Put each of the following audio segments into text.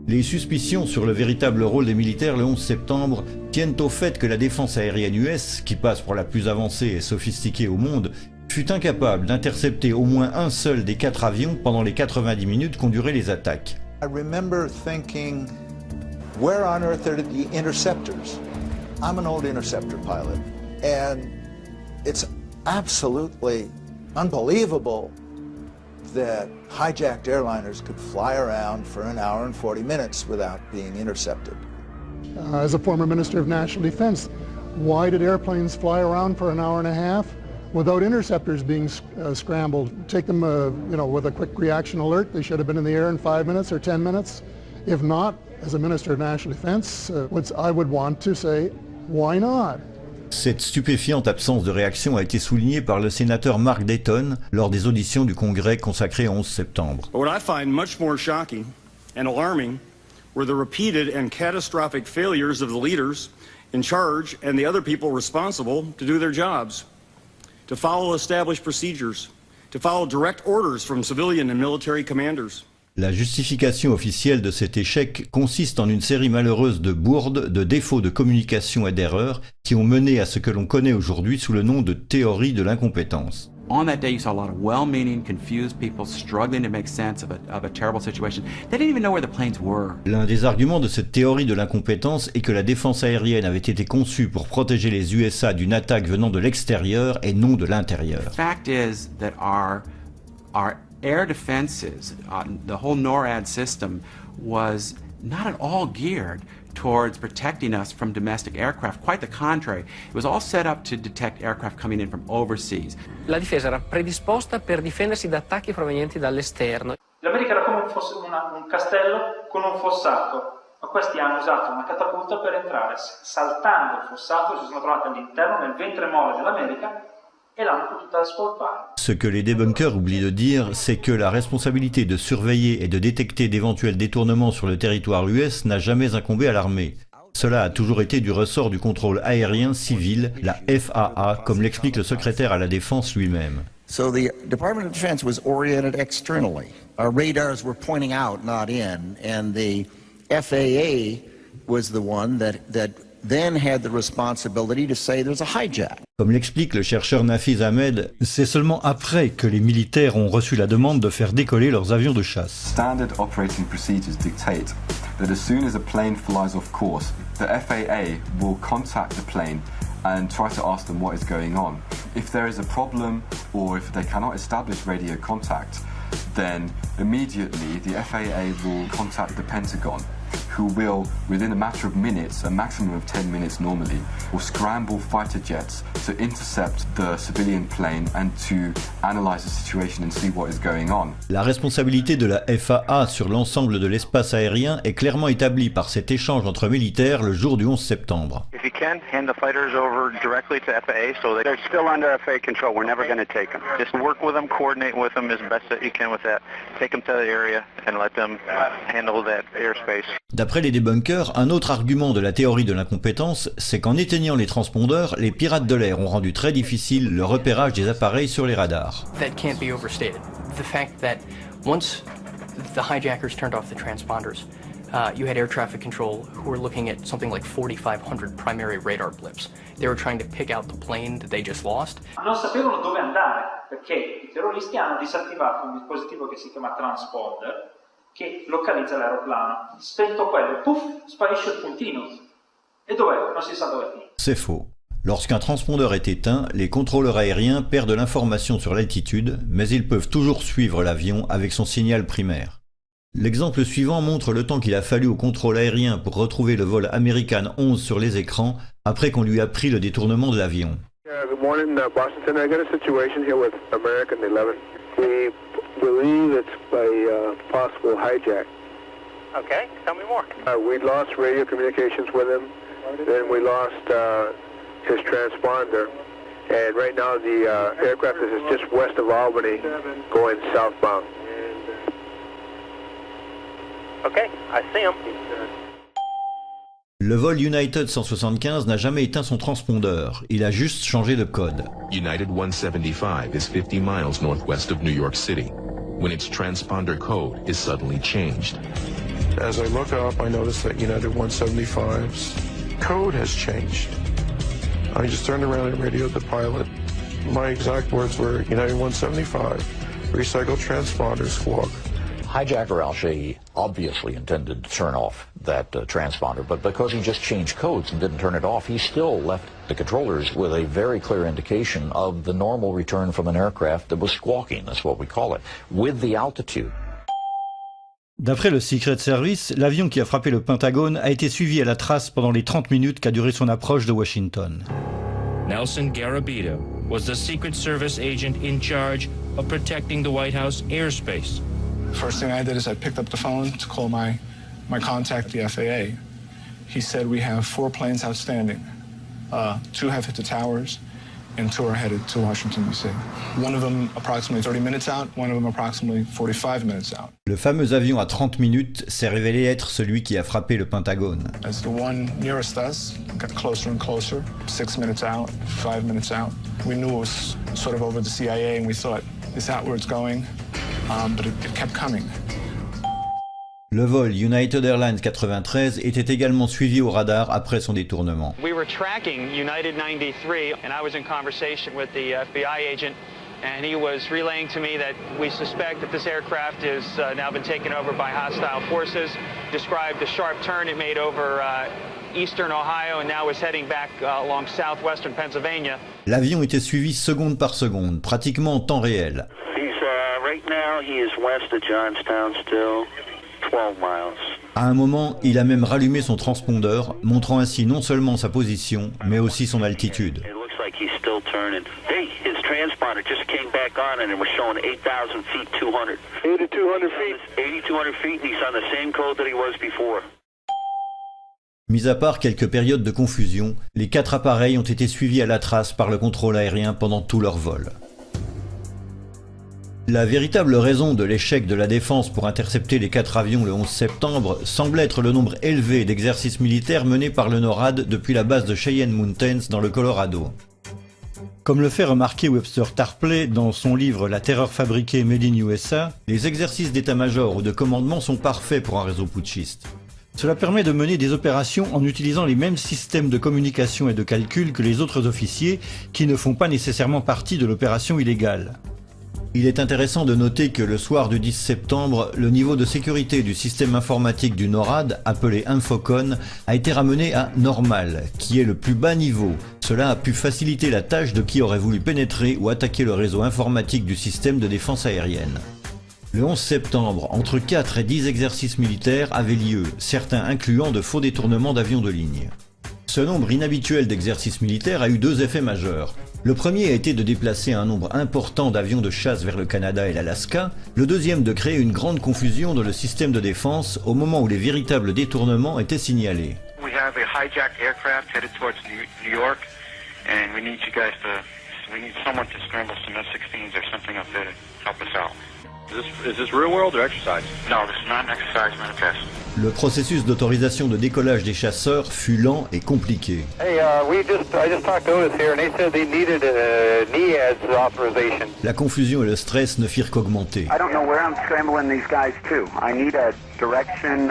Les suspicions sur le véritable rôle des militaires le 11 septembre tiennent au fait que la défense aérienne US, qui passe pour la plus avancée et sophistiquée au monde, fut incapable d'intercepter au moins un seul des 4 avions pendant les 90 minutes qu'ont duré les attaques. I remember thinking, where on earth are the interceptors? I'm an old interceptor pilot, and it's absolutely unbelievable that hijacked airliners could fly around for an hour and 40 minutes without being intercepted. As a former Minister of National Defense, why did airplanes fly around for an hour and a half without interceptors being scrambled? Take them, with a quick reaction alert. They should have been in the air in 5 minutes or 10 minutes. If not, as a Minister of National Defense, I would want to say, why not? Cette stupéfiante absence de réaction a été soulignée par le sénateur Mark Dayton lors des auditions du Congrès consacrées au 11 septembre. What I find much more shocking and alarming were the repeated and catastrophic failures of the leaders in charge and the other people responsible to do their jobs, to follow established procedures, to follow direct orders from civilian and military commanders. La justification officielle de cet échec consiste en une série malheureuse de bourdes, de défauts de communication et d'erreurs qui ont mené à ce que l'on connaît aujourd'hui sous le nom de théorie de l'incompétence. On that day, you saw a lot of well-meaning, confused people struggling to make sense of a terrible situation. They didn't even know where the planes were. L'un des arguments de cette théorie de l'incompétence est que la défense aérienne avait été conçue pour protéger les USA d'une attaque venant de l'extérieur et non de l'intérieur. The fact is that our air defenses, the whole NORAD system, was not at all geared towards protecting us from domestic aircraft. Quite the contrary. It was all set up to detect aircraft coming in from overseas. La difesa era predisposta per difendersi da attacchi provenienti dall'esterno. L'America era come un castello con un fossato, ma questi hanno usato una catapulta per entrare. Saltando il fossato si sono trovati all'interno, nel ventre mole dell'America, et l'hanno potuta spolpare. Ce que les débunkers oublient de dire, c'est que la responsabilité de surveiller et de détecter d'éventuels détournements sur le territoire US n'a jamais incombé à l'armée. Cela a toujours été du ressort du contrôle aérien civil, la FAA, comme l'explique le secrétaire à la Défense lui-même. So the Department of Defense was oriented externally. Our radars were pointing out, not in, and the FAA was the one that then had the responsibility to say there's a hijack. Comme l'explique le chercheur Nafiz Ahmed, c'est seulement après que les militaires ont reçu la demande de faire décoller leurs avions de chasse. Standard operating procedures dictate that as soon as a plane flies off course, the FAA will contact the plane and try to ask them what is going on. If there is a problem or if they cannot establish radio contact, then immediately the FAA will contact the Pentagon, who will, within a matter of minutes, a maximum of 10 minutes normally, will scramble fighter jets to intercept the civilian plane and to analyze the situation and see what is going on. La responsabilité de la FAA sur l'ensemble de l'espace aérien est clairement établie par cet échange entre militaires le jour du 11 septembre. If you can, hand the fighters over directly to FAA so they're still under FAA control. We're never going to take them. Just work with them, coordinate with them as best that you can with that. Take them to the area and let them handle that airspace. D'après les débunkers, un autre argument de la théorie de l'incompétence, c'est qu'en éteignant les transpondeurs, les pirates de l'air ont rendu très difficile le repérage des appareils sur les radars. That can't be overstated. The fact that once the hijackers turned off the transponders, you had air traffic control who were looking at something like 4,500 primary radar blips. They were trying to pick out the plane that they just lost. Non sapevano dove andare perché i terroristi hanno disattivato un dispositivo che si chiama transponder che localizza l'aeroplano. Spento quello, puff, sparisce il puntino. E dov'è? Non si sa dove è. C'est faux. Lorsqu'un transpondeur est éteint, les contrôleurs aériens perdent l'information sur l'altitude, mais ils peuvent toujours suivre l'avion avec son signal primaire. L'exemple suivant montre le temps qu'il a fallu au contrôle aérien pour retrouver le vol American 11 sur les écrans après qu'on lui a pris le détournement de l'avion. Good morning, Washington. I got a situation here with American 11. We believe it's by possible hijack. Okay, tell me more. We lost radio communications with him. Then we lost his transponder. And right now the aircraft is just west of Albany going southbound. Okay, I see him. Le vol United 175 n'a jamais éteint son transpondeur, il a juste changé de code. United 175 is 50 miles northwest of New York City, when its transponder code is suddenly changed. As I look up, I notice that United 175's code has changed. I just turned around and radioed the pilot. My exact words were, United 175, recycle transponder squawk. Hijacker Al-Shehhi obviously intended to turn off that transponder, but because he just changed codes and didn't turn it off, he still left the controllers with a very clear indication of the normal return from an aircraft that was squawking, that's what we call it, with the altitude. D'après le Secret Service, l'avion qui a frappé le Pentagone a été suivi à la trace pendant les 30 minutes qu'a duré son approche de Washington. Nelson Garabito was the Secret Service agent in charge of protecting the White House airspace. First thing I did is I picked up the phone to call my contact, the FAA. He said we have 4 planes outstanding. 2 have hit the towers, and 2 are headed to Washington, D.C. One of them approximately 30 minutes out, one of them approximately 45 minutes out. Le fameux avion à 30 minutes s'est révélé être celui qui a frappé le Pentagone. As the one nearest us got closer and closer, 6 minutes out, 5 minutes out, we knew it was sort of over the CIA, and we thought, is that where it's going? But it kept coming. Le vol United Airlines 93 était également suivi au radar après son détournement. We were tracking United 93 and I was in conversation with the FBI agent and he was relaying to me that we suspect that this aircraft has now been taken over by hostile forces, described the sharp turn it made over eastern Ohio and now is heading back along southwestern Pennsylvania. L'avion était suivi seconde par seconde, pratiquement en temps réel. Right now he is west of Johnstown still, 12 miles. À un moment, il a même rallumé son transpondeur, montrant ainsi non seulement sa position, mais aussi son altitude. It looks like he's still turning. Hey, his transponder just came back on and it was showing 8,000 feet, 200. 8,200 feet? 8,200 feet and he's on the same code that he was before. Mis à part quelques périodes de confusion, les 4 appareils ont été suivis à la trace par le contrôle aérien pendant tout leur vol. La véritable raison de l'échec de la défense pour intercepter les 4 avions le 11 septembre semble être le nombre élevé d'exercices militaires menés par le NORAD depuis la base de Cheyenne Mountains dans le Colorado. Comme le fait remarquer Webster Tarpley dans son livre La terreur fabriquée Made in USA, les exercices d'état-major ou de commandement sont parfaits pour un réseau putschiste. Cela permet de mener des opérations en utilisant les mêmes systèmes de communication et de calcul que les autres officiers qui ne font pas nécessairement partie de l'opération illégale. Il est intéressant de noter que le soir du 10 septembre, le niveau de sécurité du système informatique du NORAD, appelé Infocon, a été ramené à normal, qui est le plus bas niveau. Cela a pu faciliter la tâche de qui aurait voulu pénétrer ou attaquer le réseau informatique du système de défense aérienne. Le 11 septembre, entre 4 et 10 exercices militaires avaient lieu, certains incluant de faux détournements d'avions de ligne. Ce nombre inhabituel d'exercices militaires a eu 2 effets majeurs. Le premier a été de déplacer un nombre important d'avions de chasse vers le Canada et l'Alaska, le deuxième de créer une grande confusion dans le système de défense au moment où les véritables détournements étaient signalés. We have a hijacked aircraft headed towards New York, and we need someone to scramble some F-16s or something up there to help us out. Is this real world or exercise? No, this is not an exercise, not a test. Le processus d'autorisation de décollage des chasseurs fut lent et compliqué. Hey, I just talked to Otis here, and they said they needed a NEADS authorization. La confusion et le stress ne firent qu'augmenter. I don't know where I'm scrambling these guys to. I need a direction,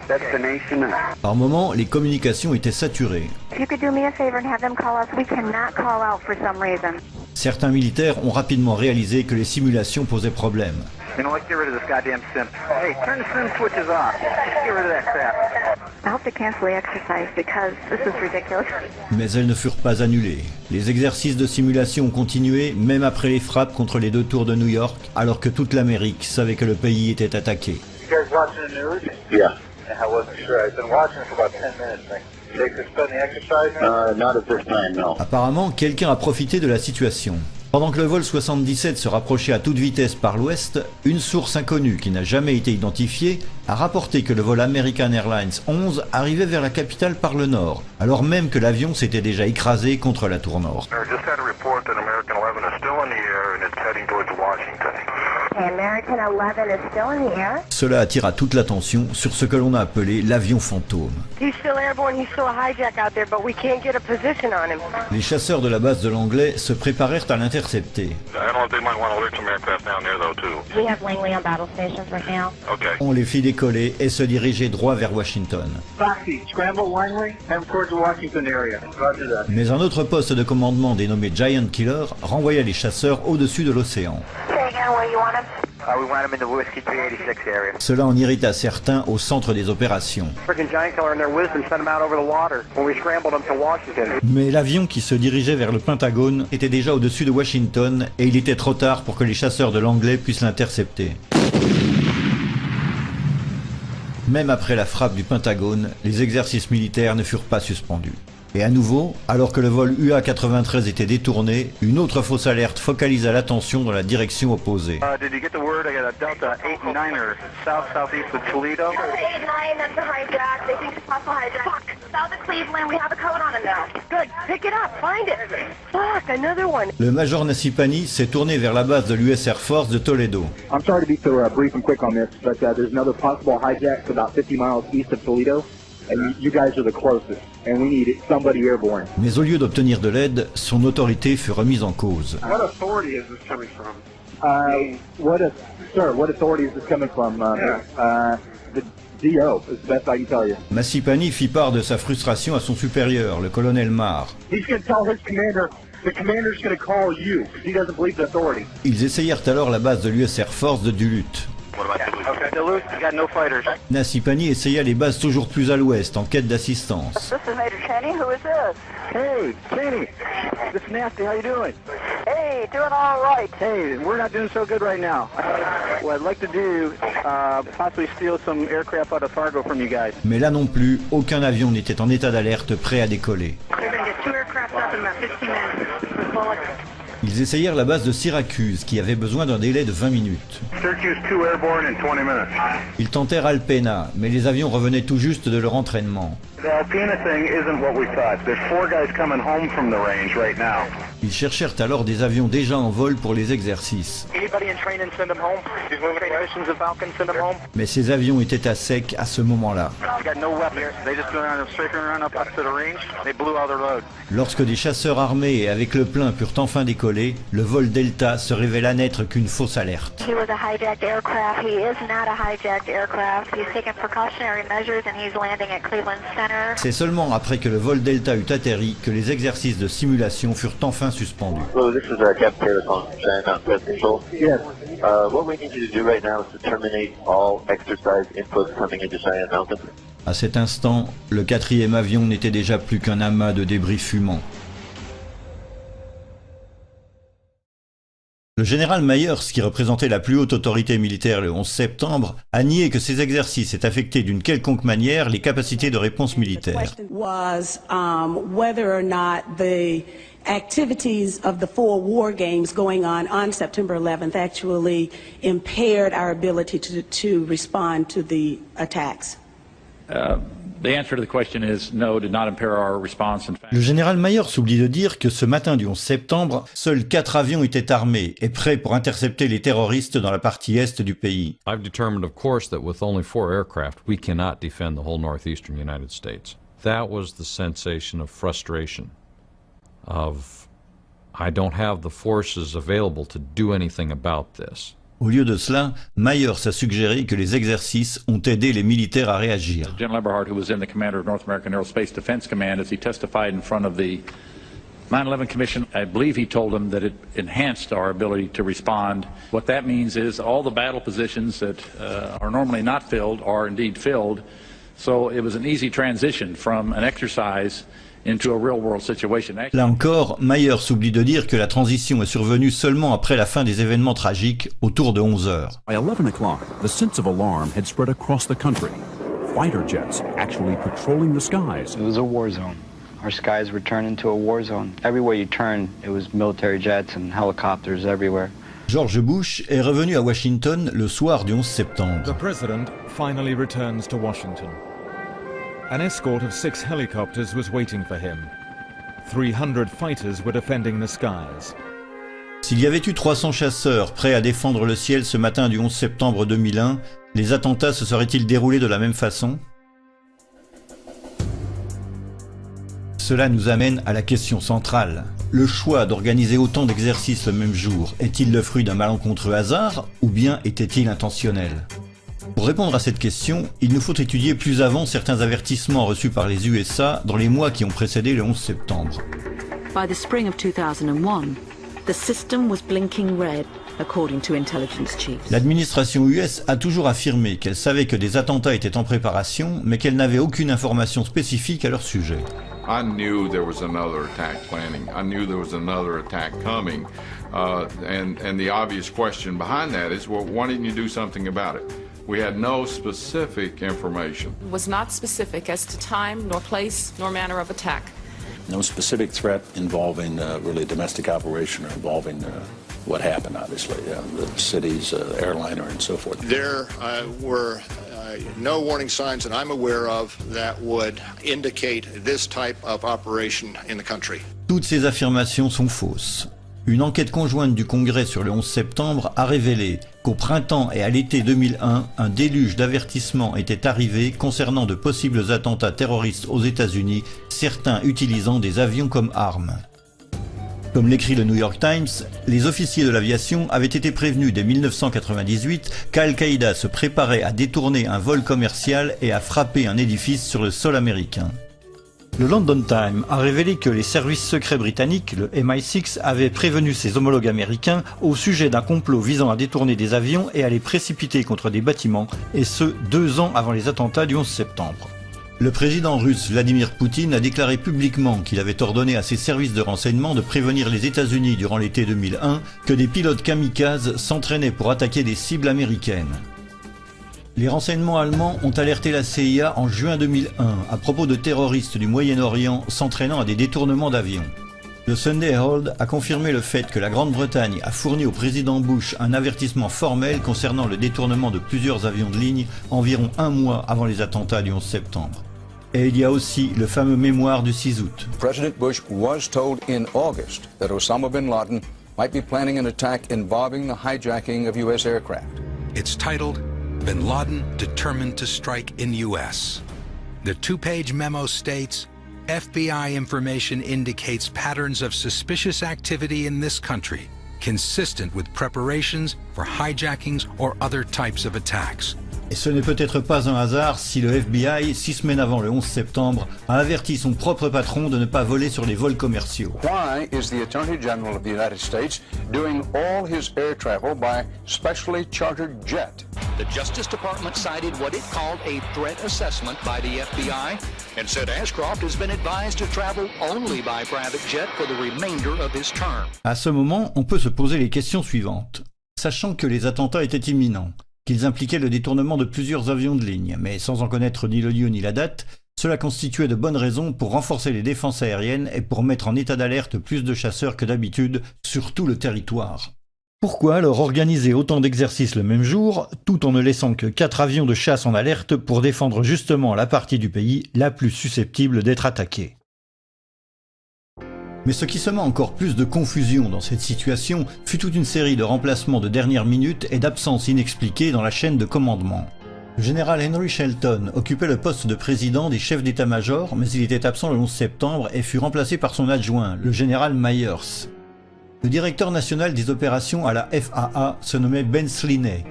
destination. Par moments, les communications étaient saturées. If you could do me a favor and have them call us, we cannot call out for some reason. Certains militaires ont rapidement réalisé que les simulations posaient problème. You know, let's get rid of this goddamn sim. Hey, turn the sim switches off. Just get rid of that crap. I hope to cancel the exercise because this is ridiculous. Mais elles ne furent pas annulées. Les exercices de simulation ont continué, même après les frappes contre les 2 tours de New York, alors que toute l'Amérique savait que le pays était attaqué. You guys watching the news? Yeah. I wasn't sure. I've been watching for about 10 minutes. They suspend the exercise? Not at this time, no. Apparemment, quelqu'un a profité de la situation. Pendant que le vol 77 se rapprochait à toute vitesse par l'ouest, une source inconnue qui n'a jamais été identifiée a rapporté que le vol American Airlines 11 arrivait vers la capitale par le nord, alors même que l'avion s'était déjà écrasé contre la tour nord. Cela attira toute l'attention sur ce que l'on a appelé l'avion fantôme. Les chasseurs de la base de l'Anglais se préparèrent à l'intercepter. On les fit décoller et se diriger droit vers Washington. Mais un autre poste de commandement dénommé Giant Killer renvoya les chasseurs au-dessus de l'océan. Cela en irrita certains au centre des opérations. Mais l'avion qui se dirigeait vers le Pentagone était déjà au-dessus de Washington et il était trop tard pour que les chasseurs de l'Anglais puissent l'intercepter. Même après la frappe du Pentagone, les exercices militaires ne furent pas suspendus. Et à nouveau, alors que le vol UA-93 était détourné, une autre fausse alerte focalisa l'attention dans la direction opposée. Did you get the word? I got a Delta 89er southeast of Toledo. That's a hijack. They think it's possible hijack. Fuck. South of Cleveland. We have a code on it now. Good. Pick it up. Find it. Fuck. Another one. Le major Nassipani s'est tourné vers la base de l'US Air Force de Toledo. I'm sorry to be so brief and quick on this, but there's another possible hijack about 50 miles east of Toledo. And you guys are the closest, and we need somebody airborne. Mais au lieu d'obtenir de l'aide, son autorité fut remise en cause. What authority is this coming from? What authority is this coming from? The DO is the best I can tell you. Nassipani fit part de sa frustration à son supérieur, le colonel Marr. He's going to tell his commander. The commander's going to call you because he doesn't believe the authority. Ils essayèrent alors la base de l'US Air Force de Duluth. Nassipani essaya les bases toujours plus à l'ouest en quête d'assistance. Hey, Kenny. This is Nasty. How you doing? Hey, doing all right. Hey, we're not doing so good right now. What I'd like to do, possibly steal some aircraft out of Fargo from you guys. Mais là non plus, aucun avion n'était en état d'alerte prêt à décoller. Ils essayèrent la base de Syracuse, qui avait besoin d'un délai de 20 minutes. Ils tentèrent Alpena, mais les avions revenaient tout juste de leur entraînement. Ils cherchèrent alors des avions déjà en vol pour les exercices. Mais ces avions étaient à sec à ce moment-là. Lorsque des chasseurs armés et avec le plein purent enfin décoller, le vol Delta se révéla n'être qu'une fausse alerte. C'est seulement après que le vol Delta eut atterri que les exercices de simulation furent enfin suspendus. À cet instant, le quatrième avion n'était déjà plus qu'un amas de débris fumants. Le général Myers, qui représentait la plus haute autorité militaire le 11 septembre, a nié que ces exercices aient affecté d'une quelconque manière les capacités de réponse militaire. Activities of the 4 war games going on September 11th actually impaired our ability to respond to the attacks. The answer to the question is no, did not impair our response. Le général Myers oublie de dire que ce matin du 11 septembre, seuls 4 avions étaient armés et prêts pour intercepter les terroristes dans la partie est du pays. I've determined, of course, that with only 4 aircraft, we cannot defend the whole northeastern United States. That was the sensation of frustration, of I don't have the forces available to do anything about this. Au lieu de cela, Myers a suggéré que les exercices ont aidé les militaires à réagir. General Eberhard, who was in the commander of North American Aerospace Defense Command, as he testified in front of the 9/11 Commission, I believe he told them that it enhanced our ability to respond. What that means is all the battle positions that are normally not filled are indeed filled. So it was an easy transition from an exercise into a real-world situation. Là encore, Myers oublie de dire que la transition est survenue seulement après la fin des événements tragiques, autour de 11 heures. By 11 o'clock, the sense of alarm had spread across the country. Fighter jets actually patrolling the skies. It was a war zone. Our skies were turned into a war zone. Everywhere you turn, it was military jets and helicopters everywhere. George Bush est revenu à Washington le soir du 11 septembre. The president finally returns to Washington. An escort of 6 helicopters was waiting for him. 300 fighters were defending the skies. S'il y avait eu 300 chasseurs prêts à défendre le ciel ce matin du 11 septembre 2001, les attentats se seraient-ils déroulés de la même façon? Cela nous amène à la question centrale. Le choix d'organiser autant d'exercices le même jour est-il le fruit d'un malencontreux hasard ou bien était-il intentionnel? Pour répondre à cette question, il nous faut étudier plus avant certains avertissements reçus par les USA dans les mois qui ont précédé le 11 septembre. By the spring of 2001, the system was blinking red, according to intelligence chiefs. L'administration US a toujours affirmé qu'elle savait que des attentats étaient en préparation, mais qu'elle n'avait aucune information spécifique à leur sujet. I knew there was another attack planning. I knew there was another attack coming. And the obvious question behind that is, well, why didn't you do something about it? We had no specific information. It was not specific as to time, nor place, nor manner of attack. No specific threat involving really domestic operation or involving what happened, obviously, the city's airliner and so forth. There were no warning signs that I'm aware of that would indicate this type of operation in the country. Toutes ces affirmations sont fausses. Une enquête conjointe du Congrès sur le 11 septembre a révélé qu'au printemps et à l'été 2001, un déluge d'avertissements était arrivé concernant de possibles attentats terroristes aux États-Unis, certains utilisant des avions comme armes. Comme l'écrit le New York Times, les officiers de l'aviation avaient été prévenus dès 1998 qu'Al-Qaïda se préparait à détourner un vol commercial et à frapper un édifice sur le sol américain. Le London Times a révélé que les services secrets britanniques, le MI6, avaient prévenu ses homologues américains au sujet d'un complot visant à détourner des avions et à les précipiter contre des bâtiments, et ce 2 ans avant les attentats du 11 septembre. Le président russe Vladimir Poutine a déclaré publiquement qu'il avait ordonné à ses services de renseignement de prévenir les États-Unis durant l'été 2001 que des pilotes kamikazes s'entraînaient pour attaquer des cibles américaines. Les renseignements allemands ont alerté la CIA en juin 2001 à propos de terroristes du Moyen-Orient s'entraînant à des détournements d'avions. Le Sunday Herald a confirmé le fait que la Grande-Bretagne a fourni au président Bush un avertissement formel concernant le détournement de plusieurs avions de ligne environ 1 mois avant les attentats du 11 septembre. Et il y a aussi le fameux mémoire du 6 août. President Bush was told in August that Osama bin Laden might be planning an attack involving the hijacking of U.S. aircraft. It's titled Bin Laden Determined to Strike in U.S. The 2-page memo states, FBI information indicates patterns of suspicious activity in this country, consistent with preparations for hijackings or other types of attacks. Et ce n'est peut-être pas un hasard si le FBI, 6 semaines avant le 11 septembre, a averti son propre patron de ne pas voler sur les vols commerciaux. Why is the Attorney General of the United States doing all his air travel by specially chartered jet? The Justice Department cited what it called a threat assessment by the FBI and said Ashcroft has been advised to travel only by private jet for the remainder of his term. À ce moment, on peut se poser les questions suivantes. Sachant que les attentats étaient imminents, qu'ils impliquaient le détournement de plusieurs avions de ligne, mais sans en connaître ni le lieu ni la date, cela constituait de bonnes raisons pour renforcer les défenses aériennes et pour mettre en état d'alerte plus de chasseurs que d'habitude sur tout le territoire. Pourquoi alors organiser autant d'exercices le même jour, tout en ne laissant que 4 avions de chasse en alerte pour défendre justement la partie du pays la plus susceptible d'être attaquée? Mais ce qui sema encore plus de confusion dans cette situation fut toute une série de remplacements de dernière minute et d'absences inexpliquées dans la chaîne de commandement. Le général Henry Shelton occupait le poste de président des chefs d'état-major, mais il était absent le 11 septembre et fut remplacé par son adjoint, le général Myers. Le directeur national des opérations à la FAA se nommait Ben Sliney.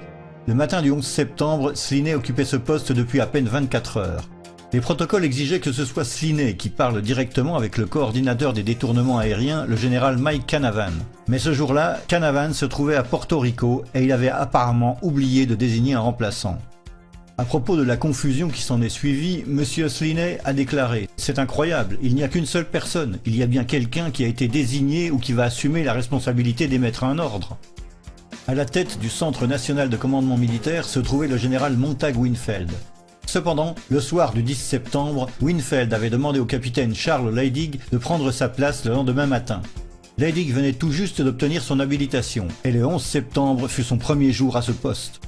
Le matin du 11 septembre, Sliney occupait ce poste depuis à peine 24 heures. Les protocoles exigeaient que ce soit Sliney qui parle directement avec le coordinateur des détournements aériens, le général Mike Canavan. Mais ce jour-là, Canavan se trouvait à Porto Rico et il avait apparemment oublié de désigner un remplaçant. À propos de la confusion qui s'en est suivie, M. Sliney a déclaré « C'est incroyable, il n'y a qu'une seule personne, il y a bien quelqu'un qui a été désigné ou qui va assumer la responsabilité d'émettre un ordre. » À la tête du Centre national de commandement militaire se trouvait le général Montague Winfield. Cependant, le soir du 10 septembre, Winfield avait demandé au capitaine Charles Leidig de prendre sa place le lendemain matin. Leidig venait tout juste d'obtenir son habilitation, et le 11 septembre fut son premier jour à ce poste.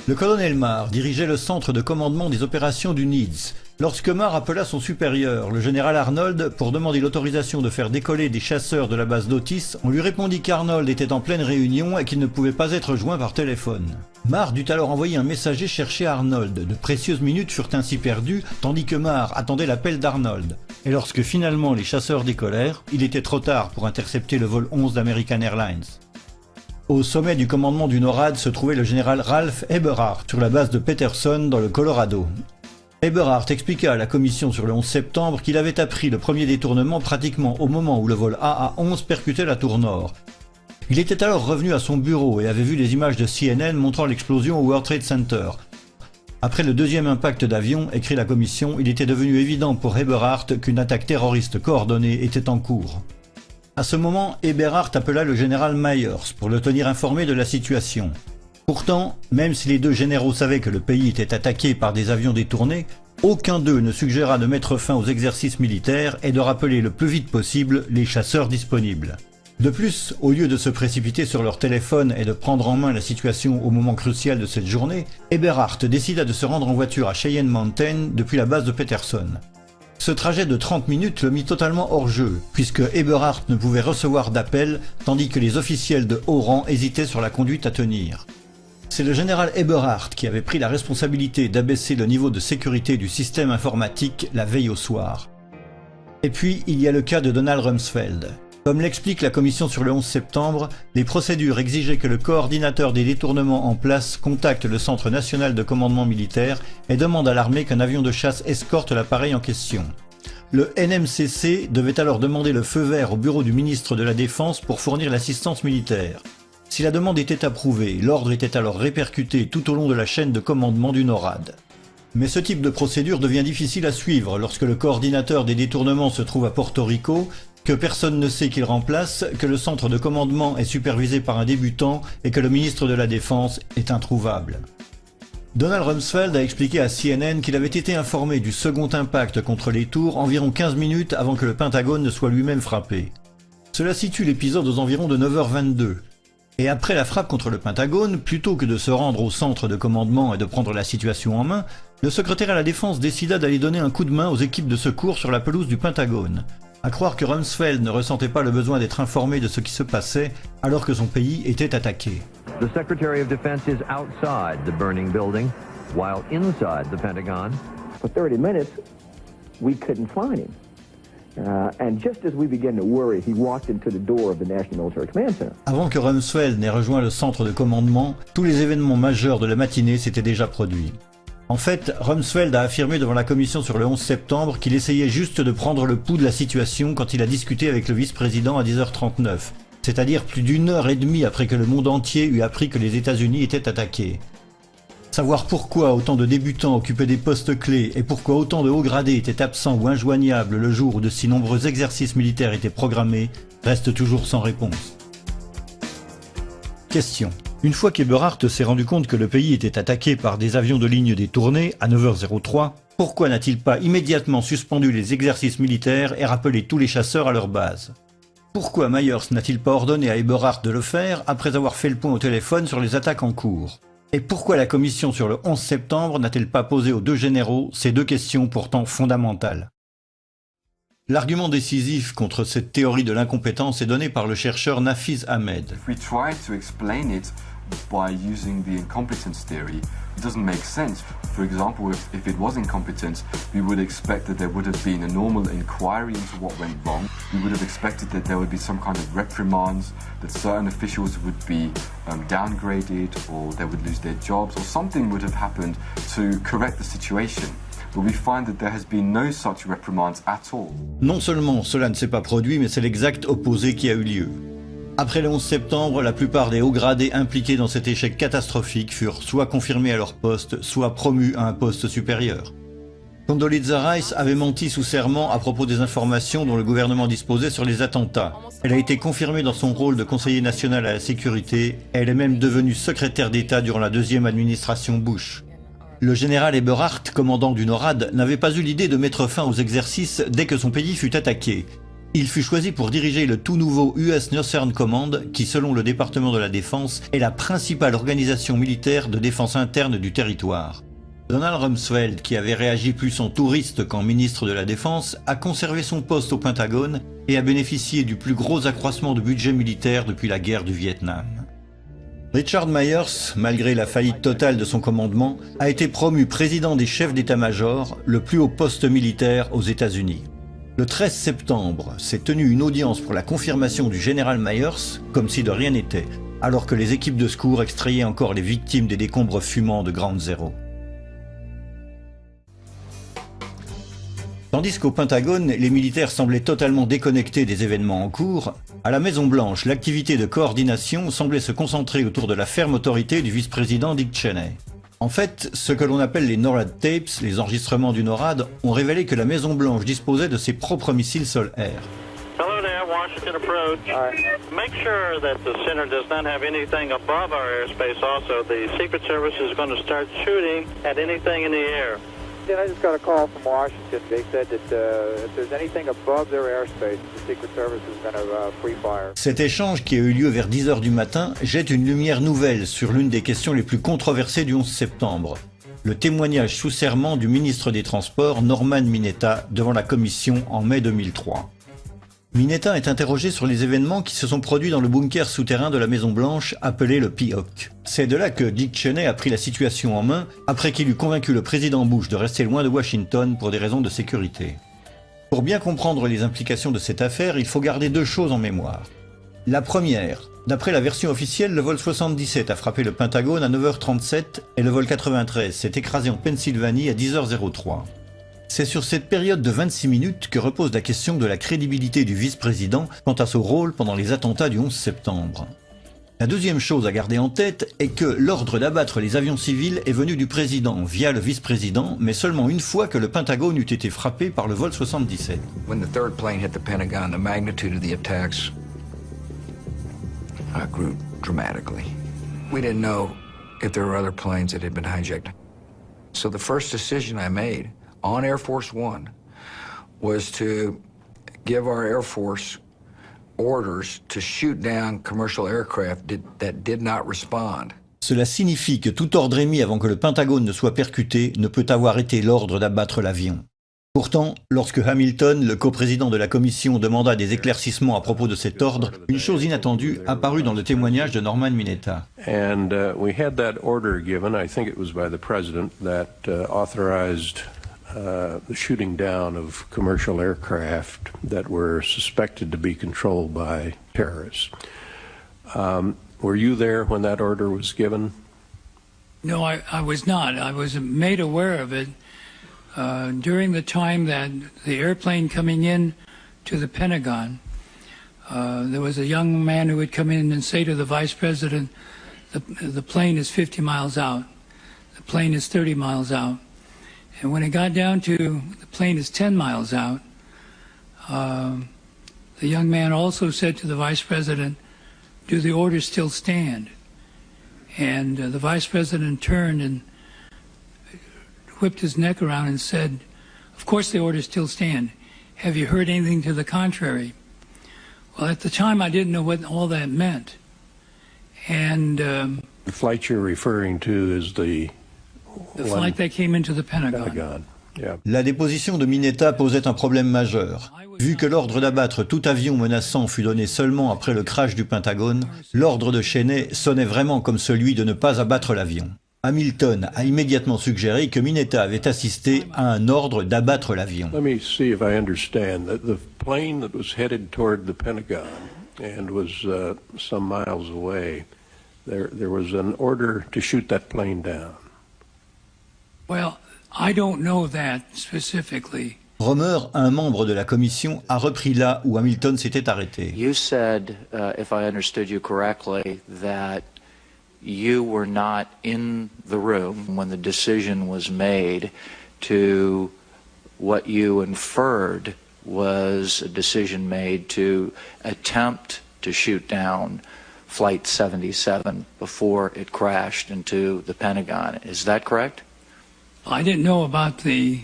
Le colonel Marr dirigeait le centre de commandement des opérations du NEADS, Lorsque Marr appela son supérieur, le général Arnold, pour demander l'autorisation de faire décoller des chasseurs de la base d'Otis, on lui répondit qu'Arnold était en pleine réunion et qu'il ne pouvait pas être joint par téléphone. Marr dut alors envoyer un messager chercher Arnold. De précieuses minutes furent ainsi perdues, tandis que Marr attendait l'appel d'Arnold. Et lorsque finalement les chasseurs décollèrent, il était trop tard pour intercepter le vol 11 d'American Airlines. Au sommet du commandement du NORAD se trouvait le général Ralph Eberhart sur la base de Peterson dans le Colorado. Eberhart expliqua à la commission sur le 11 septembre qu'il avait appris le premier détournement pratiquement au moment où le vol AA-11 percutait la tour nord. Il était alors revenu à son bureau et avait vu les images de CNN montrant l'explosion au World Trade Center. Après le deuxième impact d'avion, écrit la commission, il était devenu évident pour Eberhart qu'une attaque terroriste coordonnée était en cours. À ce moment, Eberhart appela le général Myers pour le tenir informé de la situation. Pourtant, même si les deux généraux savaient que le pays était attaqué par des avions détournés, aucun d'eux ne suggéra de mettre fin aux exercices militaires et de rappeler le plus vite possible les chasseurs disponibles. De plus, au lieu de se précipiter sur leur téléphone et de prendre en main la situation au moment crucial de cette journée, Eberhart décida de se rendre en voiture à Cheyenne Mountain depuis la base de Peterson. Ce trajet de 30 minutes le mit totalement hors jeu, puisque Eberhart ne pouvait recevoir d'appel, tandis que les officiels de haut rang hésitaient sur la conduite à tenir. C'est le général Eberhart qui avait pris la responsabilité d'abaisser le niveau de sécurité du système informatique la veille au soir. Et puis, il y a le cas de Donald Rumsfeld. Comme l'explique la commission sur le 11 septembre, les procédures exigeaient que le coordinateur des détournements en place contacte le Centre national de commandement militaire et demande à l'armée qu'un avion de chasse escorte l'appareil en question. Le NMCC devait alors demander le feu vert au bureau du ministre de la Défense pour fournir l'assistance militaire. Si la demande était approuvée, l'ordre était alors répercuté tout au long de la chaîne de commandement du NORAD. Mais ce type de procédure devient difficile à suivre lorsque le coordinateur des détournements se trouve à Porto Rico, que personne ne sait qu'il remplace, que le centre de commandement est supervisé par un débutant et que le ministre de la Défense est introuvable. Donald Rumsfeld a expliqué à CNN qu'il avait été informé du second impact contre les tours environ 15 minutes avant que le Pentagone ne soit lui-même frappé. Cela situe l'épisode aux environs de 9h22. Et après la frappe contre le Pentagone, plutôt que de se rendre au centre de commandement et de prendre la situation en main, le secrétaire à la Défense décida d'aller donner un coup de main aux équipes de secours sur la pelouse du Pentagone. À croire que Rumsfeld ne ressentait pas le besoin d'être informé de ce qui se passait alors que son pays était attaqué. The Secretary of Defense is outside the burning building, while inside the Pentagon. For 30 minutes, we couldn't find him. And just as we began to worry, he walked into the door of the National Military Command Center. Avant que Rumsfeld n'ait rejoint le centre de commandement, tous les événements majeurs de la matinée s'étaient déjà produits. En fait, Rumsfeld a affirmé devant la commission sur le 11 septembre qu'il essayait juste de prendre le pouls de la situation quand il a discuté avec le vice-président à 10h39, c'est-à-dire plus d'une heure et demie après que le monde entier eut appris que les États-Unis étaient attaqués. Savoir pourquoi autant de débutants occupaient des postes clés et pourquoi autant de hauts gradés étaient absents ou injoignables le jour où de si nombreux exercices militaires étaient programmés reste toujours sans réponse. Question. Une fois qu'Eberhart s'est rendu compte que le pays était attaqué par des avions de ligne détournés à 9h03, pourquoi n'a-t-il pas immédiatement suspendu les exercices militaires et rappelé tous les chasseurs à leur base? Pourquoi Myers n'a-t-il pas ordonné à Eberhart de le faire après avoir fait le point au téléphone sur les attaques en cours? Et pourquoi la commission sur le 11 septembre n'a-t-elle pas posé aux deux généraux ces deux questions pourtant fondamentales? L'argument décisif contre cette théorie de l'incompétence est donné par le chercheur Nafiz Ahmed. If we try to explain it by using the incompetence theory, it doesn't make sense. For example, if it was incompetence, we would expect that there would have been a normal inquiry into what went wrong. We would have expected that there would be some kind of reprimands, that certain officials would be downgraded or they would lose their jobs, or something would have happened to correct the situation. But we find that there has been no such reprimands at all. Non seulement cela ne s'est pas produit, mais c'est l'exact opposé qui a eu lieu. Après le 11 septembre, la plupart des hauts gradés impliqués dans cet échec catastrophique furent soit confirmés à leur poste, soit promus à un poste supérieur. Condoleezza Rice avait menti sous serment à propos des informations dont le gouvernement disposait sur les attentats. Elle a été confirmée dans son rôle de conseiller national à la sécurité, elle est même devenue secrétaire d'État durant la deuxième administration Bush. Le général Eberhart, commandant du NORAD, n'avait pas eu l'idée de mettre fin aux exercices dès que son pays fut attaqué. Il fut choisi pour diriger le tout nouveau US Northern Command, qui selon le département de la Défense, est la principale organisation militaire de défense interne du territoire. Donald Rumsfeld, qui avait réagi plus en touriste qu'en ministre de la Défense, a conservé son poste au Pentagone et a bénéficié du plus gros accroissement de budget militaire depuis la guerre du Vietnam. Richard Myers, malgré la faillite totale de son commandement, a été promu président des chefs d'état-major, le plus haut poste militaire aux États-Unis. Le 13 septembre, s'est tenue une audience pour la confirmation du général Myers, comme si de rien n'était, alors que les équipes de secours extrayaient encore les victimes des décombres fumants de Ground Zero. Tandis qu'au Pentagone, les militaires semblaient totalement déconnectés des événements en cours, à la Maison-Blanche, l'activité de coordination semblait se concentrer autour de la ferme autorité du vice-président Dick Cheney. En fait, ce que l'on appelle les NORAD tapes, les enregistrements du NORAD, ont révélé que la Maison-Blanche disposait de ses propres missiles sol-air. Hello there, Washington approach. Make sure that the center does not have anything above our airspace also. The Secret Service is going to start shooting at anything in the air. I just got a call from Washington. They said that if there's anything above their airspace, the Secret Service is going to free fire. Cet échange qui a eu lieu vers 10 h du matin jette une lumière nouvelle sur l'une des questions les plus controversées du 11 septembre. Le témoignage sous serment du ministre des Transports, Norman Mineta, devant la commission en mai 2003. Mineta est interrogé sur les événements qui se sont produits dans le bunker souterrain de la Maison-Blanche appelé le Peacock. C'est de là que Dick Cheney a pris la situation en main après qu'il eut convaincu le président Bush de rester loin de Washington pour des raisons de sécurité. Pour bien comprendre les implications de cette affaire, il faut garder deux choses en mémoire. La première, d'après la version officielle, le vol 77 a frappé le Pentagone à 9 h 37 et le vol 93 s'est écrasé en Pennsylvanie à 10 h 03. C'est sur cette période de 26 minutes que repose la question de la crédibilité du vice-président quant à son rôle pendant les attentats du 11 septembre. La deuxième chose à garder en tête est que l'ordre d'abattre les avions civils est venu du président via le vice-président, mais seulement une fois que le Pentagone eut été frappé par le vol 77. When the third plane hit the Pentagon, the magnitude of the attacks grew dramatically. We didn't know if there were other planes that had been hijacked. So the first decision I made on Air Force One was to give our Air Force orders to shoot down commercial aircraft that did not respond. Cela signifie que tout ordre émis avant que le Pentagone ne soit percuté ne peut avoir été l'ordre d'abattre l'avion. Pourtant, lorsque Hamilton, le coprésident de la commission, demanda des éclaircissements à propos de cet ordre, une chose inattendue apparut dans le témoignage de Norman Mineta. And we had that order given, I think it was by the president, that authorized the shooting down of commercial aircraft that were suspected to be controlled by terrorists. Were you there when that order was given? No, I was not. I was made aware of it during the time that the airplane coming in to the Pentagon. There was a young man who would come in and say to the Vice President, the plane is 50 miles out. The plane is 30 miles out. And when it got down to the plane is 10 miles out, the young man also said to the Vice President, do the orders still stand? And the Vice President turned and whipped his neck around and said, of course the orders still stand. Have you heard anything to the contrary? Well, at the time I didn't know what all that meant. And the flight you're referring to is the flight that came into the Pentagon. Yeah. La déposition de Mineta posait un problème majeur. Vu que l'ordre d'abattre tout avion menaçant fut donné seulement après le crash du Pentagone, l'ordre de Cheney sonnait vraiment comme celui de ne pas abattre l'avion. Hamilton a immédiatement suggéré que Mineta avait assisté à un ordre d'abattre l'avion. Let me see if I understand that the plane that was headed toward the Pentagon and was some miles away, there was an order to shoot that plane down. Well, I don't know that specifically. Romer, un membre de la commission, a repris là où Hamilton s'était arrêté. You said, if I understood you correctly, that you were not in the room when the decision was made to what you inferred was a decision made to attempt to shoot down Flight 77 before it crashed into the Pentagon. Is that correct? I didn't know about the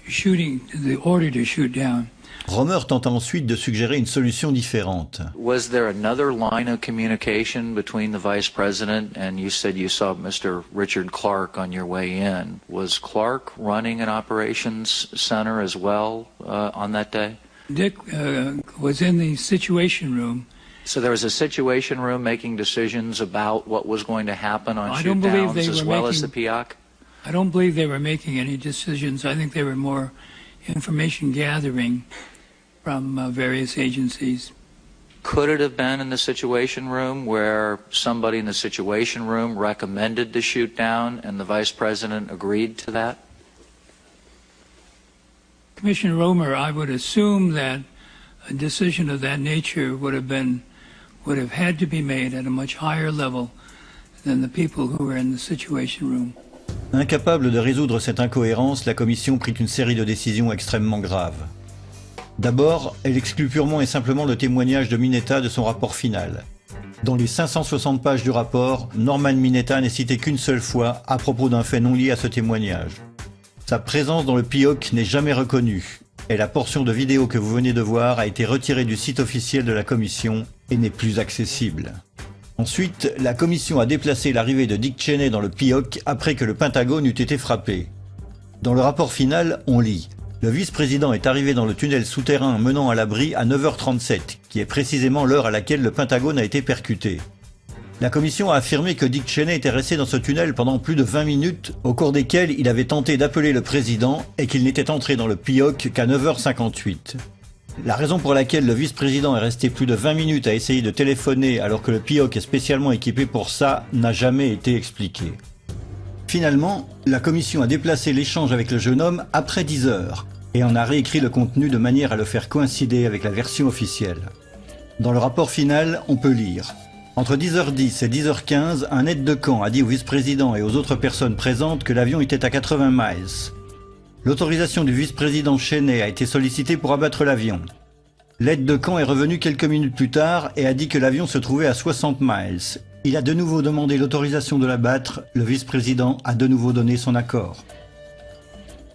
shooting, the order to shoot down. Roemer tenta ensuite de suggérer une solution différente. Was there another line of communication between the Vice President and you said you saw Mr. Richard Clark on your way in? Was Clark running an operations center as well on that day? Dick was in the Situation Room. So there was a Situation Room making decisions about what was going to happen on shoot-downs as well as the PIOC? I don't believe they were making any decisions. I think they were more information gathering from various agencies. Could it have been in the Situation Room where somebody in the Situation Room recommended the shoot-down and the Vice President agreed to that? Commissioner Roemer, I would assume that a decision of that nature would have had to be made at a much higher level than the people who were in the Situation Room. Incapable de résoudre cette incohérence, la commission prit une série de décisions extrêmement graves. D'abord, elle exclut purement et simplement le témoignage de Mineta de son rapport final. Dans les 560 pages du rapport, Norman Mineta n'est cité qu'une seule fois à propos d'un fait non lié à ce témoignage. Sa présence dans le PIOC n'est jamais reconnue, et la portion de vidéo que vous venez de voir a été retirée du site officiel de la commission et n'est plus accessible. Ensuite, la commission a déplacé l'arrivée de Dick Cheney dans le PIOC après que le Pentagone eut été frappé. Dans le rapport final, on lit « Le vice-président est arrivé dans le tunnel souterrain menant à l'abri à 9h37, qui est précisément l'heure à laquelle le Pentagone a été percuté. » La commission a affirmé que Dick Cheney était resté dans ce tunnel pendant plus de 20 minutes, au cours desquelles il avait tenté d'appeler le président et qu'il n'était entré dans le PIOC qu'à 9h58. La raison pour laquelle le vice-président est resté plus de 20 minutes à essayer de téléphoner alors que le PIOC est spécialement équipé pour ça n'a jamais été expliquée. Finalement, la commission a déplacé l'échange avec le jeune homme après 10 heures et en a réécrit le contenu de manière à le faire coïncider avec la version officielle. Dans le rapport final, on peut lire « Entre 10h10 et 10h15, un aide de camp a dit au vice-président et aux autres personnes présentes que l'avion était à 80 miles. L'autorisation du vice-président Cheney a été sollicitée pour abattre l'avion. L'aide de camp est revenu quelques minutes plus tard et a dit que l'avion se trouvait à 60 miles. Il a de nouveau demandé l'autorisation de l'abattre, le vice-président a de nouveau donné son accord. »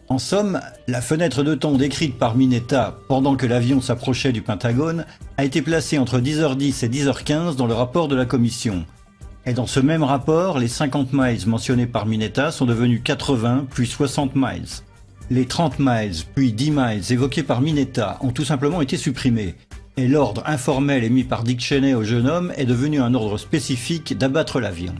En somme, la fenêtre de temps décrite par Mineta pendant que l'avion s'approchait du Pentagone a été placée entre 10h10 et 10h15 dans le rapport de la commission. Et dans ce même rapport, les 50 miles mentionnés par Mineta sont devenus 80 puis 60 miles. Les 30 miles puis 10 miles évoqués par Mineta ont tout simplement été supprimés. Et l'ordre informel émis par Dick Cheney au jeune homme est devenu un ordre spécifique d'abattre l'avion.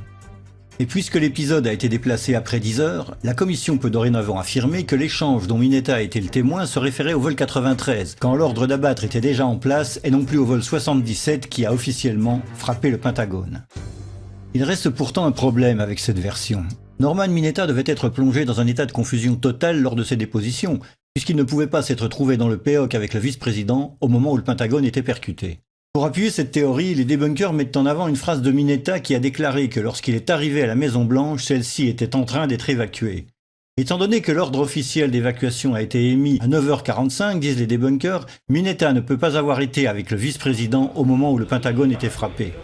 Et puisque l'épisode a été déplacé après 10 heures, la commission peut dorénavant affirmer que l'échange dont Mineta a été le témoin se référait au vol 93, quand l'ordre d'abattre était déjà en place et non plus au vol 77 qui a officiellement frappé le Pentagone. Il reste pourtant un problème avec cette version. Norman Mineta devait être plongé dans un état de confusion totale lors de ses dépositions, puisqu'il ne pouvait pas s'être trouvé dans le PIOC avec le vice-président au moment où le Pentagone était percuté. Pour appuyer cette théorie, les débunkers mettent en avant une phrase de Mineta qui a déclaré que lorsqu'il est arrivé à la Maison-Blanche, celle-ci était en train d'être évacuée. Étant donné que l'ordre officiel d'évacuation a été émis à 9h45, disent les débunkers, Mineta ne peut pas avoir été avec le vice-président au moment où le Pentagone était frappé.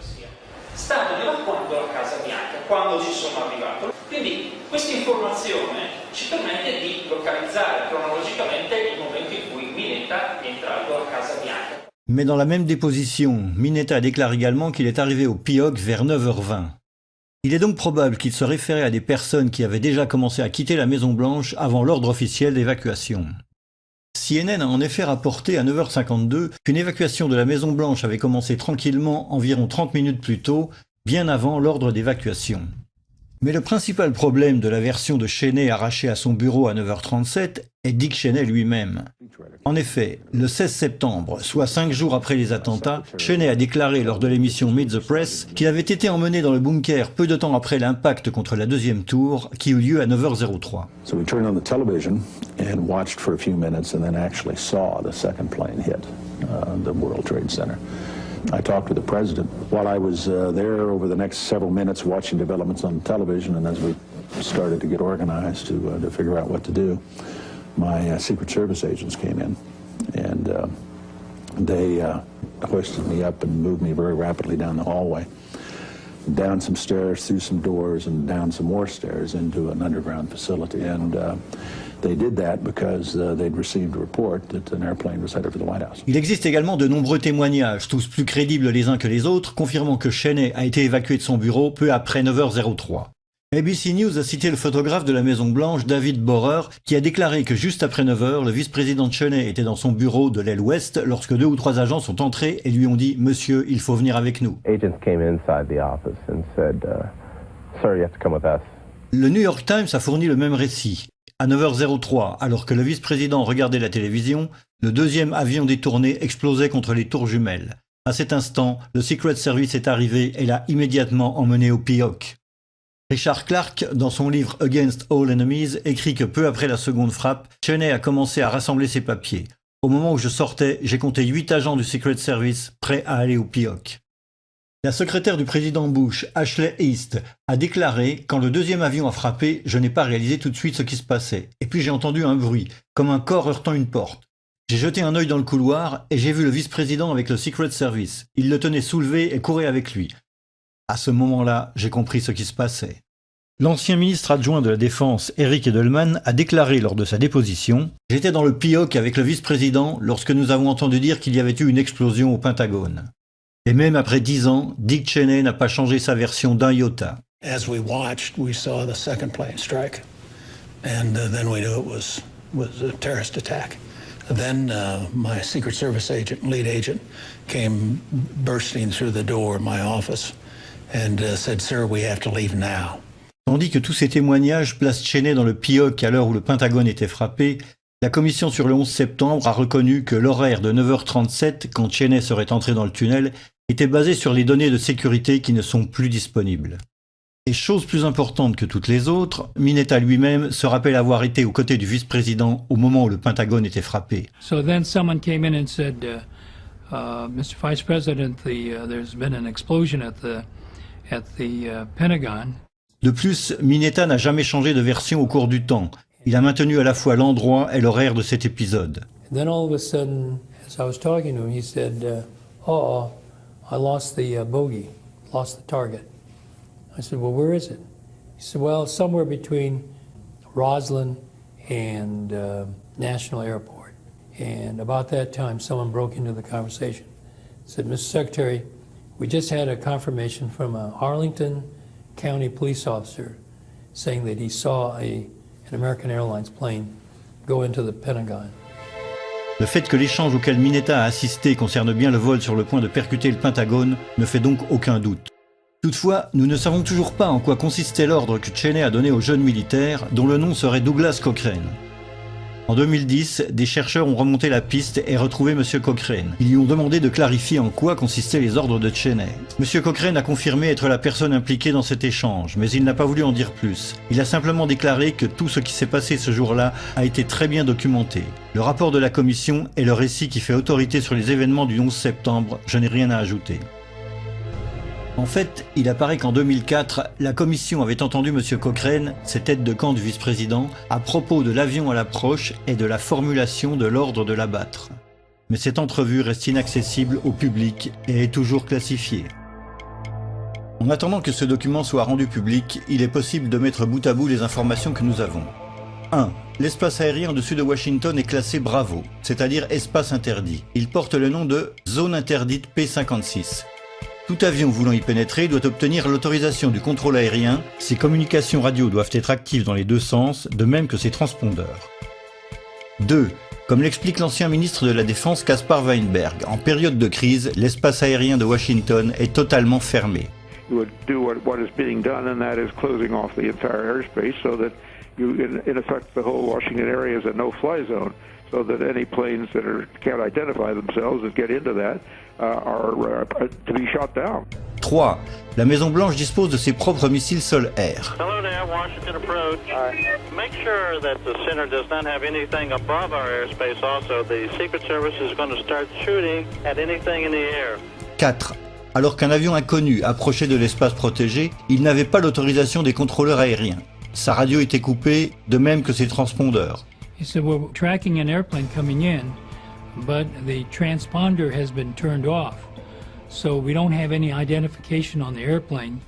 Stavano evacuando la Casa Bianca quando ci sono arrivato. Quindi questa informazione ci permette di localizzare cronologicamente il momento in cui Mineta è entrato alla Casa Bianca. Mais dans la même déposition, Mineta déclare également qu'il est arrivé au PIOC vers 9h20. Il est donc probable qu'il se référait à des personnes qui avaient déjà commencé à quitter la Maison-Blanche avant l'ordre officiel d'évacuation. CNN a en effet rapporté à 9h52 qu'une évacuation de la Maison-Blanche avait commencé tranquillement environ 30 minutes plus tôt, bien avant l'ordre d'évacuation. Mais le principal problème de la version de Cheney arrachée à son bureau à 9h37 est Dick Cheney lui-même. En effet, le 16 septembre, soit 5 jours après les attentats, Cheney a déclaré lors de l'émission Meet the Press qu'il avait été emmené dans le bunker peu de temps après l'impact contre la deuxième tour qui eut lieu à 9h03. So we turned on the television and watched for a few minutes and then actually saw the second plane hit the World Trade Center. I talked to the president while I was there over the next several minutes watching developments on television, and as we started to get organized to figure out what to do, my Secret Service agents came in, and they hoisted me up and moved me very rapidly down the hallway. down some stairs, through some doors, and down some more stairs into an underground facility. And they did that because they'd received a report that an airplane was headed for the White House. Il existe également de nombreux témoignages, tous plus crédibles les uns que les autres, confirmant que Cheney a été évacué de son bureau peu après 9h03. ABC News a cité le photographe de la Maison-Blanche, David Borer, qui a déclaré que juste après 9h, le vice-président Cheney était dans son bureau de l'aile ouest lorsque 2 ou 3 agents sont entrés et lui ont dit « Monsieur, il faut venir avec nous ». Le New York Times a fourni le même récit. À 9h03, alors que le vice-président regardait la télévision, le deuxième avion détourné explosait contre les tours jumelles. À cet instant, le Secret Service est arrivé et l'a immédiatement emmené au PIOC. Richard Clarke, dans son livre Against All Enemies, écrit que peu après la seconde frappe, Cheney a commencé à rassembler ses papiers. Au moment où je sortais, j'ai compté 8 agents du Secret Service prêts à aller au PIOC. La secrétaire du président Bush, Ashley East, a déclaré « Quand le deuxième avion a frappé, je n'ai pas réalisé tout de suite ce qui se passait. Et puis j'ai entendu un bruit, comme un corps heurtant une porte. J'ai jeté un œil dans le couloir et j'ai vu le vice-président avec le Secret Service. Il le tenait soulevé et courait avec lui. À ce moment-là, j'ai compris ce qui se passait. » L'ancien ministre adjoint de la Défense, Eric Edelman, a déclaré lors de sa déposition « J'étais dans le PIOC avec le vice-président lorsque nous avons entendu dire qu'il y avait eu une explosion au Pentagone. » Et même après 10 ans, Dick Cheney n'a pas changé sa version d'un iota. As we watched, we saw the second plane strike, and then we knew it was a terrorist attack. Then my Secret Service agent, lead agent, came bursting through the door of my office and said, "Sir, we have to leave now." Tandis que tous ces témoignages placent Cheney dans le PIOC à l'heure où le Pentagone était frappé, la commission sur le 11 septembre a reconnu que l'horaire de 9h37, quand Cheney serait entré dans le tunnel, était basé sur les données de sécurité qui ne sont plus disponibles. Et chose plus importante que toutes les autres, Mineta lui-même se rappelle avoir été aux côtés du vice-président au moment où le Pentagone était frappé. So then someone came in and said, Mr. Vice President, there's been an explosion at the Pentagon. De plus, Mineta n'a jamais changé de version au cours du temps. Il a maintenu à la fois l'endroit et l'horaire de cet épisode. Then all of a sudden, as I was talking to him, he said, I lost the bogey, lost the target. I said, well, where is it? He said, well, somewhere between Roslyn and National Airport. And about that time, someone broke into the conversation. Said, Mr. Secretary, we just had a confirmation from a Arlington County police officer saying that he saw an American Airlines plane go into the Pentagon. Le fait que l'échange auquel Mineta a assisté concerne bien le vol sur le point de percuter le Pentagone ne fait donc aucun doute. Toutefois, nous ne savons toujours pas en quoi consistait l'ordre que Cheney a donné aux jeunes militaires, dont le nom serait Douglas Cochrane. En 2010, des chercheurs ont remonté la piste et retrouvé M. Cochrane. Ils lui ont demandé de clarifier en quoi consistaient les ordres de Cheney. M. Cochrane a confirmé être la personne impliquée dans cet échange, mais il n'a pas voulu en dire plus. Il a simplement déclaré que tout ce qui s'est passé ce jour-là a été très bien documenté. Le rapport de la commission est le récit qui fait autorité sur les événements du 11 septembre, je n'ai rien à ajouter. En fait, il apparaît qu'en 2004, la commission avait entendu M. Cochrane, cette aide de camp du vice-président, à propos de l'avion à l'approche et de la formulation de l'ordre de l'abattre. Mais cette entrevue reste inaccessible au public et est toujours classifiée. En attendant que ce document soit rendu public, il est possible de mettre bout à bout les informations que nous avons. 1. L'espace aérien au-dessus de Washington est classé Bravo, c'est-à-dire espace interdit. Il porte le nom de Zone interdite P-56. Tout avion voulant y pénétrer doit obtenir l'autorisation du contrôle aérien, ses communications radio doivent être actives dans les deux sens, de même que ses transpondeurs. 2. Comme l'explique l'ancien ministre de la Défense Caspar Weinberg, en période de crise, l'espace aérien de Washington est totalement fermé. You would do what is being done, and that is closing off the entire airspace so that you, in effect, the whole Washington area is a no-fly zone, so that any planes that can't identify themselves and get into that are to be shot down. 3. La Maison-Blanche dispose de ses propres missiles sol-air. Hello there, Washington approach. Make sure that the center does not have anything above our airspace also. The Secret Service is going to start shooting at anything in the air. 4. Alors qu'un avion inconnu approchait de l'espace protégé, il n'avait pas l'autorisation des contrôleurs aériens. Sa radio était coupée, de même que ses transpondeurs. He said, we're tracking an airplane coming in, but the transponder has been turned off. So we don't have any identification on the airplane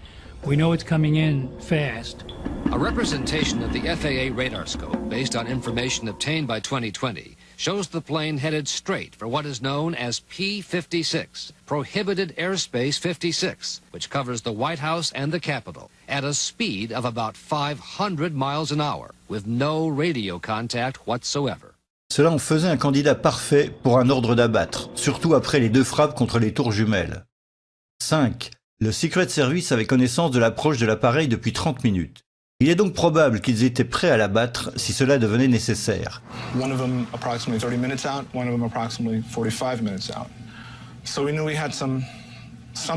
We know it's coming in fast. A representation of the FAA radar scope based on information obtained by 2020 shows the plane headed straight for what is known as P-56, Prohibited Airspace 56, which covers the White House and the Capitol, at a speed of about 500 miles an hour, with no radio contact whatsoever. Cela en faisait un candidat parfait pour un ordre d'abattre, surtout après les 2 frappes contre les tours jumelles. 5. Le Secret Service avait connaissance de l'approche de l'appareil depuis 30 minutes. Il est donc probable qu'ils étaient prêts à l'abattre si cela devenait nécessaire. One of them approximately 30 minutes out, one of them approximately 45 minutes out. So we knew we had some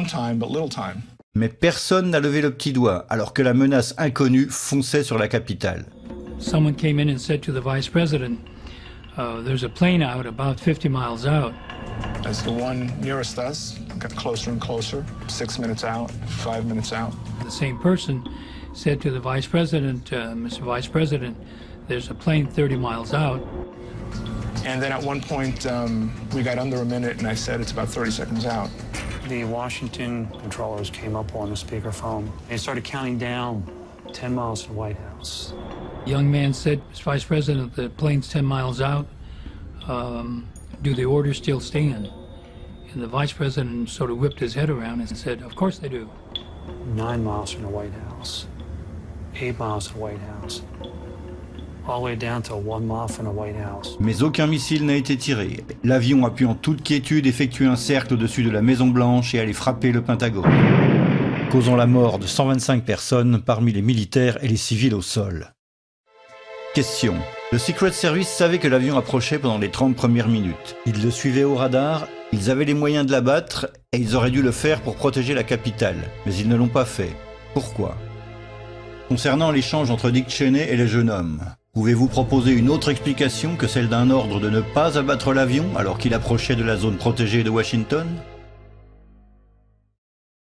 time, but little time. Mais personne n'a levé le petit doigt, alors que la menace inconnue fonçait sur la capitale. Someone came in and said to the Vice President, there's a plane out about 50 miles out. As the one nearest us got closer and closer, 6 minutes out, 5 minutes out. The same person said to the Vice President, Mr. Vice President, there's a plane 30 miles out. And then at one point, we got under a minute, and I said it's about 30 seconds out. The Washington controllers came up on the speakerphone. They started counting down 10 miles to the White House. The young man said, Mr. Vice President, the plane's 10 miles out. Do the orders still stand? And the Vice President sort of whipped his head around and said, of course they do. 9 miles from the White House. 8 miles to the White House, all the way down to 1 mile from the White House. Mais aucun missile n'a été tiré. L'avion a pu en toute quiétude effectuer un cercle au-dessus de la Maison Blanche et aller frapper le Pentagone, causant la mort de 125 personnes parmi les militaires et les civils au sol. Question. Le Secret Service savait que l'avion approchait pendant les 30 premières minutes. Ils le suivaient au radar, ils avaient les moyens de l'abattre et ils auraient dû le faire pour protéger la capitale. Mais ils ne l'ont pas fait. Pourquoi ? Concernant l'échange entre Dick Cheney et le jeune homme, pouvez-vous proposer une autre explication que celle d'un ordre de ne pas abattre l'avion alors qu'il approchait de la zone protégée de Washington ?